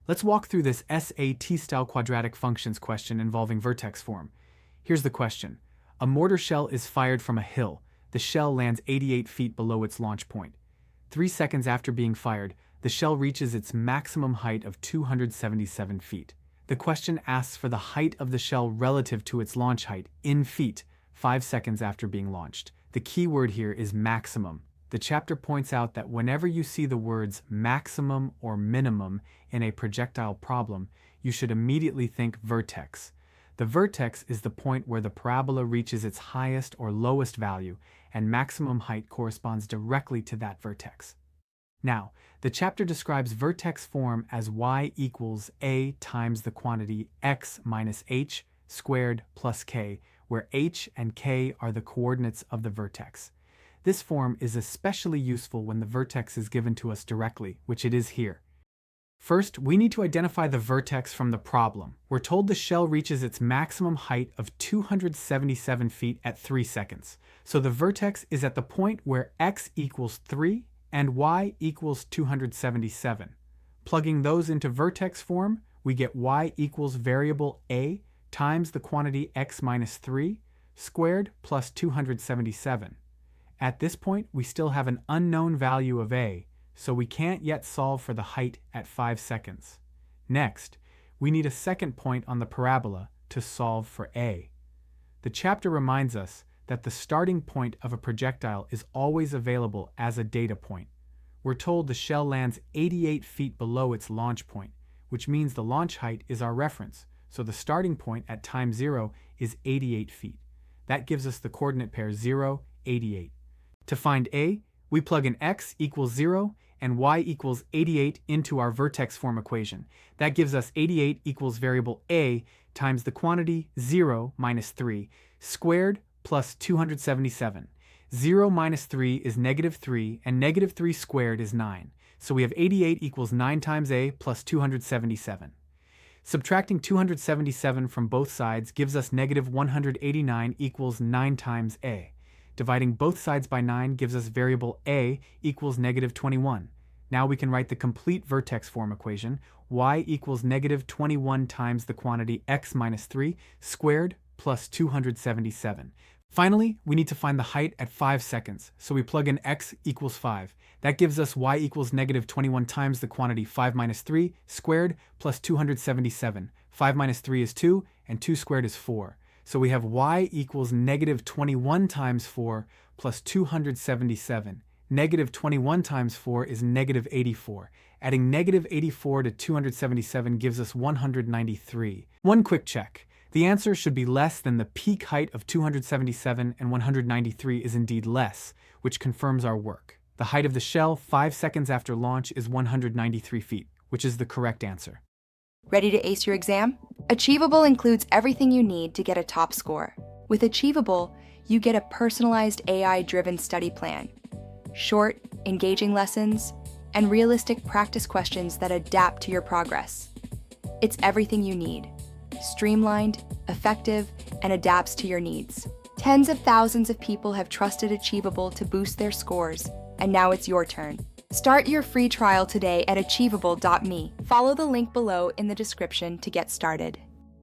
Let's walk through this SAT-style quadratic functions question involving vertex form. Here's the question. A mortar shell is fired from a hill. The shell lands 88 feet below its launch point. 3 seconds after being fired, the shell reaches its maximum height of 277 feet. The question asks for the height of the shell relative to its launch height, in feet, 5 seconds after being launched. The key word here is maximum. The chapter points out that whenever you see the words maximum or minimum in a projectile problem, you should immediately think vertex. The vertex is the point where the parabola reaches its highest or lowest value, and maximum height corresponds directly to that vertex. Now, the chapter describes vertex form as y equals a times the quantity x minus h squared plus k, where h and k are the coordinates of the vertex. This form is especially useful when the vertex is given to us directly, which it is here. First, we need to identify the vertex from the problem. We're told the shell reaches its maximum height of 277 feet at 3 seconds. So the vertex is at the point where x equals 3 and y equals 277. Plugging those into vertex form, we get y equals variable a times the quantity x minus 3 squared plus 277. At this point, we still have an unknown value of a, so we can't yet solve for the height at 5 seconds. Next, we need a second point on the parabola to solve for a. The chapter reminds us that the starting point of a projectile is always available as a data point. We're told the shell lands 88 feet below its launch point, which means the launch height is our reference, so the starting point at time 0 is 88 feet. That gives us the coordinate pair 0, 88. To find a, we plug in x equals 0 and y equals 88 into our vertex form equation. That gives us 88 equals variable a times the quantity 0 minus 3 squared plus 277. 0 minus 3 is negative 3, and negative 3 squared is 9. So we have 88 equals 9 times a plus 277. Subtracting 277 from both sides gives us negative 189 equals 9 times a. Dividing both sides by 9 gives us variable a equals negative 21. Now we can write the complete vertex form equation. Y equals negative 21 times the quantity x minus 3 squared plus 277. Finally, we need to find the height at 5 seconds, so we plug in x equals 5. That gives us y equals negative 21 times the quantity 5 minus 3 squared plus 277. 5 minus 3 is 2, and 2 squared is 4. So we have y equals negative 21 times 4 plus 277. Negative 21 times 4 is negative 84. Adding negative 84 to 277 gives us 193. One quick check. The answer should be less than the peak height of 277, and 193 is indeed less, which confirms our work. The height of the shell 5 seconds after launch is 193 feet, which is the correct answer. Ready to ace your exam? Achievable includes everything you need to get a top score. With Achievable, you get a personalized AI-driven study plan, short, engaging lessons, and realistic practice questions that adapt to your progress. It's everything you need, streamlined, effective, and adapts to your needs. Tens of thousands of people have trusted Achievable to boost their scores, and now it's your turn. Start your free trial today at achievable.me. Follow the link below in the description to get started.